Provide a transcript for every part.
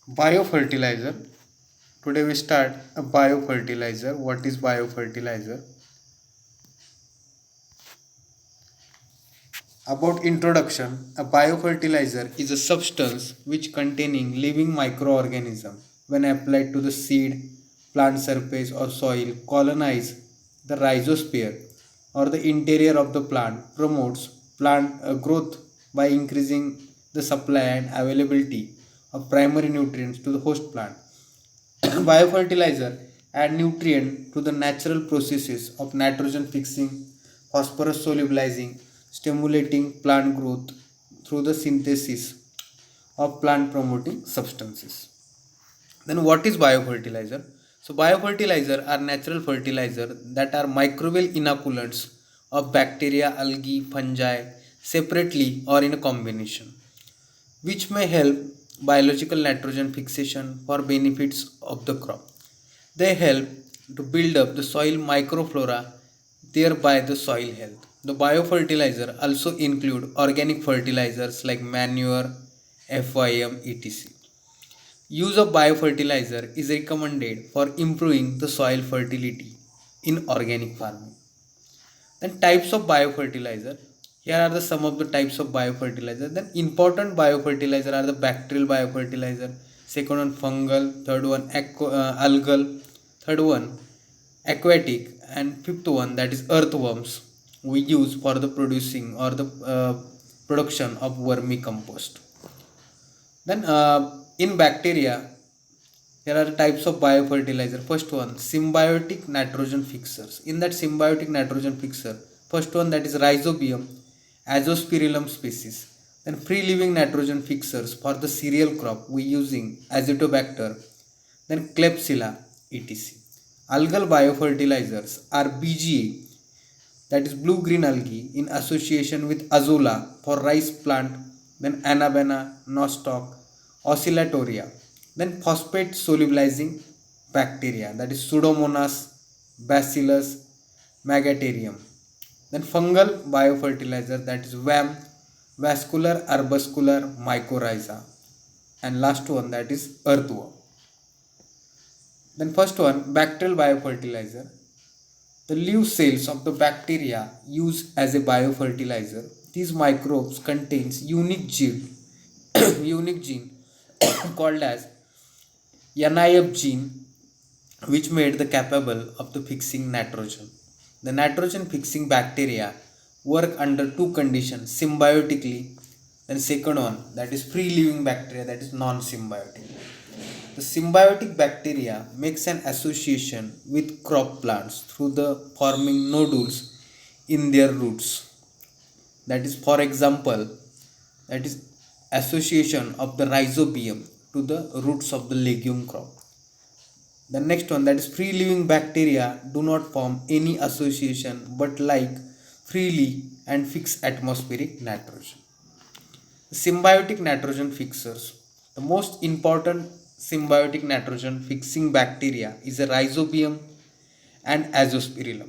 Biofertilizer. Today we start a biofertilizer. What is biofertilizer? About introduction, a biofertilizer is a substance which containing living microorganism when applied to the seed, plant surface or soil colonize the rhizosphere or the interior of the plant, promotes plant growth by increasing the supply and availability of primary nutrients to the host plant. Biofertilizer add nutrient to the natural processes of nitrogen fixing, phosphorus solubilizing, stimulating plant growth through the synthesis of plant promoting substances. Then what is biofertilizer? So biofertilizer are natural fertilizer that are microbial inoculants of bacteria, algae, fungi separately or in a combination, which may help biological nitrogen fixation for benefits of the crop. They help to build up the soil microflora, thereby the soil health. The biofertilizer also include organic fertilizers like manure, FYM, etc. Use of biofertilizer is recommended for improving the soil fertility in organic farming. Then types of biofertilizer. Here are the some of the types of biofertilizer. Then important biofertilizer are the bacterial biofertilizer, second one fungal, third one algal, third one aquatic, and fifth one that is earthworms we use for the producing or the production of vermicompost. Then in bacteria, there are types of biofertilizer. First one, symbiotic nitrogen fixers. In that symbiotic nitrogen fixer, first one that is Rhizobium, Azospirillum species. Then free living nitrogen fixers for the cereal crop we using Azotobacter, then Klebsiella, etc. Algal biofertilizers are BGA, that is blue green algae in association with Azolla for rice plant, then Anabana, Nostoc, Oscillatoria, then phosphate solubilizing bacteria, that is Pseudomonas, Bacillus, Megatherium, then fungal biofertilizer, that is VAM, vascular arbuscular mycorrhiza, and last one that is earthworm. Then first one, bacterial biofertilizer. The leaf cells of the bacteria used as a biofertilizer. These microbes contains unique gene, unique gene called as NIF gene, which made the capable of the fixing nitrogen. The nitrogen fixing bacteria work under two conditions, symbiotically, and second one that is free living bacteria, that is non-symbiotic. The symbiotic bacteria makes an association with crop plants through the forming nodules in their roots. That is, for example, that is association of the rhizobium to the roots of the legume crop. The next one, that is free living bacteria do not form any association but like freely and fix atmospheric nitrogen. Symbiotic nitrogen fixers. The most important symbiotic nitrogen fixing bacteria is a Rhizobium and Azospirillum.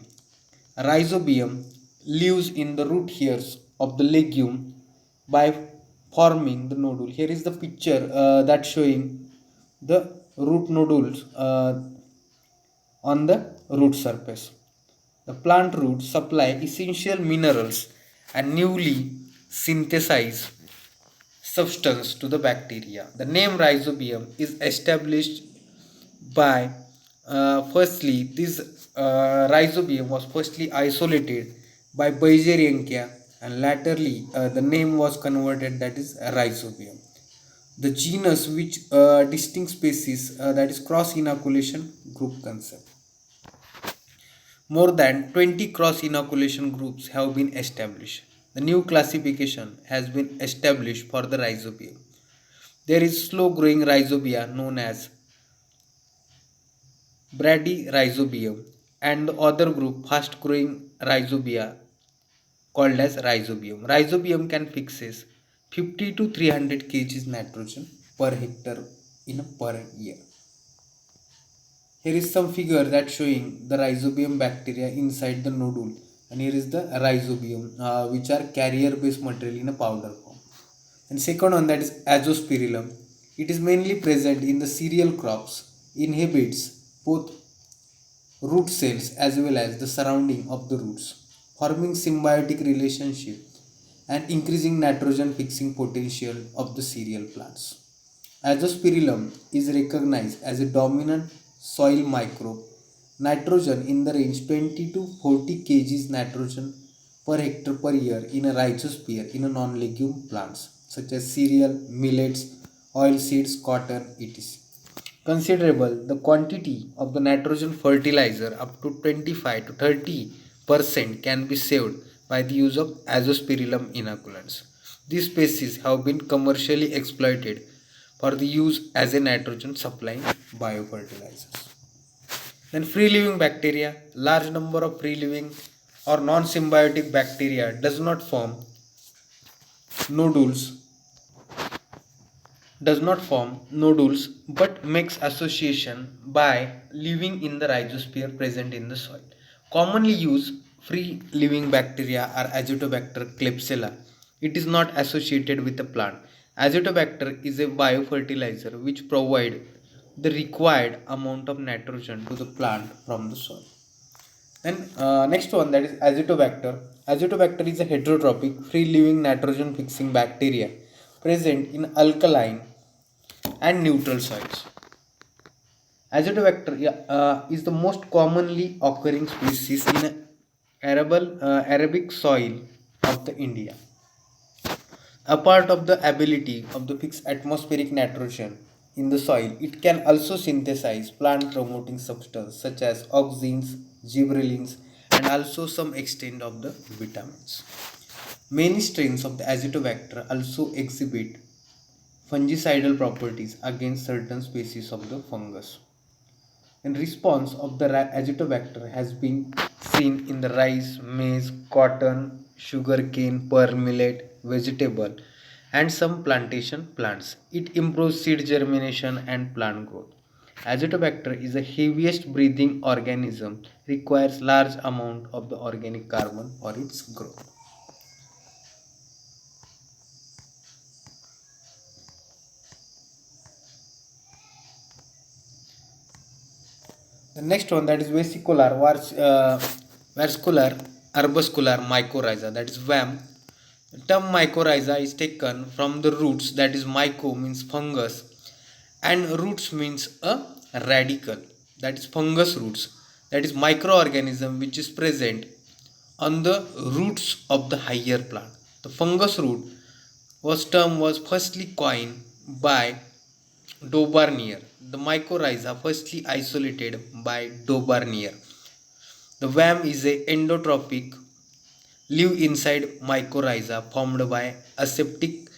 Rhizobium lives in the root hairs of the legume by forming the nodule. Here is the picture that showing the root nodules on the root surface. The plant roots supply essential minerals and newly synthesized substance to the bacteria. The name rhizobium is established by firstly this rhizobium was firstly isolated by Beijeringia and latterly the name was converted, that is rhizobium. The genus which distinct species, that is cross inoculation group concept. More than 20 cross inoculation groups have been established. The new classification has been established for the rhizobium. There is slow growing rhizobia known as Bradyrhizobium and the other group fast growing rhizobia called as rhizobium. Rhizobium can fixes 50 to 300 kg nitrogen per hectare in a per year. Here is some figure that showing the rhizobium bacteria inside the nodule, and here is the rhizobium which are carrier based material in a powder form. And second one, that is azospirillum. It is mainly present in the cereal crops, inhibits both root cells as well as the surrounding of the roots, forming symbiotic relationship and increasing nitrogen fixing potential of the cereal plants. Azospirillum is recognized as a dominant soil microbe. Nitrogen in the range 20 to 40 kg nitrogen per hectare per year in a rhizosphere in a non-legume plants such as cereal, millets, oilseeds, cotton, etc. Considerable the quantity of the nitrogen fertilizer up to 25 to 30% can be saved by the use of Azospirillum inoculans. These species have been commercially exploited for the use as a nitrogen supplying biofertilizers. Then free living bacteria, large number of free living or non-symbiotic bacteria nodules does not form nodules but makes association by living in the rhizosphere present in the soil. Commonly used free living bacteria are Azotobacter clepsella. It is not associated with a plant. Azotobacter is a biofertilizer which provides the required amount of nitrogen to the plant from the soil. Then next one, that is Azotobacter. Azotobacter is a heterotrophic free living nitrogen fixing bacteria present in alkaline and neutral soils. Azotobacter is the most commonly occurring species in Arabic soil of the India. A part of the ability of the fixed atmospheric nitrogen in the soil, it can also synthesize plant promoting substances such as auxins, gibberellins, and also some extent of the vitamins. Many strains of the Azotobacter also exhibit fungicidal properties against certain species of the fungus. In response of the Azotobacter has been seen in the rice, maize, cotton, sugarcane, pearl millet, vegetable, and some plantation plants. It improves seed germination and plant growth. Azotobacter is the heaviest breathing organism, requires large amount of the organic carbon for its growth. The next one, that is vascular arbuscular mycorrhiza, that is VAM. The term mycorrhiza is taken from the roots, that is myco means fungus and roots means a radical, that is fungus roots, that is microorganism which is present on the roots of the higher plant. The fungus root was firstly coined by Daubernier. The mycorrhiza firstly isolated by Daubernier. The WAM is a endotrophic live inside mycorrhiza formed by aseptic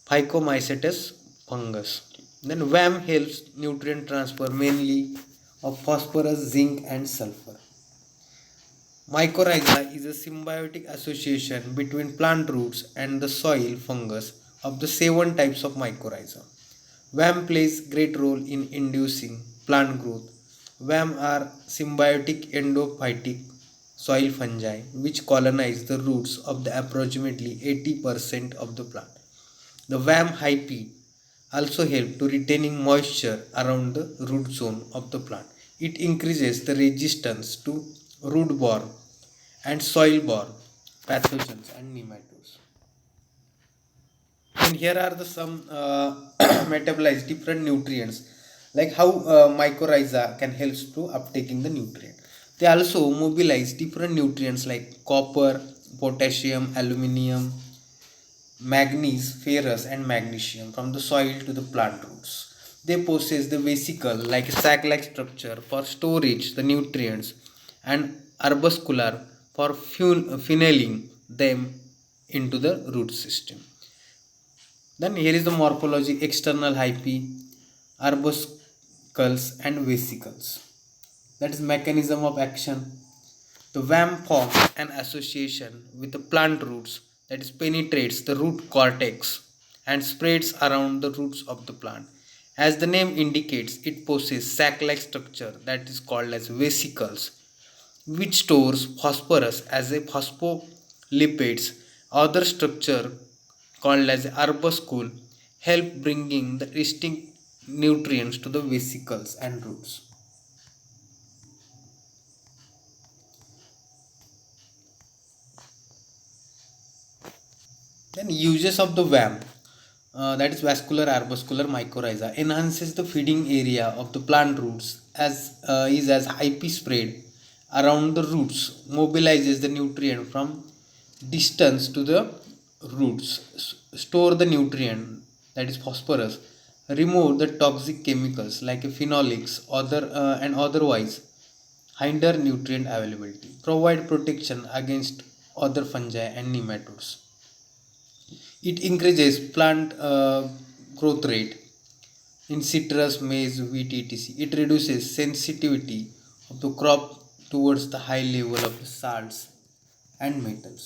Phycomycetes fungus. Then WAM helps nutrient transfer mainly of phosphorus, zinc and sulfur. Mycorrhiza is a symbiotic association between plant roots and the soil fungus of the 7 types of mycorrhiza. WAM plays great role in inducing plant growth. WAM are symbiotic endophytic soil fungi which colonize the roots of the approximately 80% of the plant. The WAM hyphae also help to retaining moisture around the root zone of the plant. It increases the resistance to root-borne and soil-borne pathogens and nematodes. And here are the some metabolize different nutrients, like how mycorrhiza can help to uptaking the nutrient. They also mobilize different nutrients like copper, potassium, aluminium, manganese, ferrous and magnesium from the soil to the plant roots. They possess the vesicle like a sac-like structure for storage the nutrients and arbuscular for funneling them into the root system. Then here is the morphology: external hyphae, arbuscles and vesicles. That is mechanism of action. The WAM forms an association with the plant roots, that is penetrates the root cortex and spreads around the roots of the plant. As the name indicates, it possesses sac-like structure that is called as vesicles, which stores phosphorus as a phospholipids. Other structure called as arbuscule help bringing the distinct nutrients to the vesicles and roots. Then uses of the VAM, that is vascular arbuscular mycorrhiza, enhances the feeding area of the plant roots as IP spread around the roots, mobilizes the nutrient from distance to the roots, store the nutrient, that is phosphorus, remove the toxic chemicals like phenolics and otherwise hinder nutrient availability, provide protection against other fungi and nematodes. It increases plant growth rate in citrus, maize, wheat, etc. It reduces sensitivity of the crop towards the high level of salts and metals.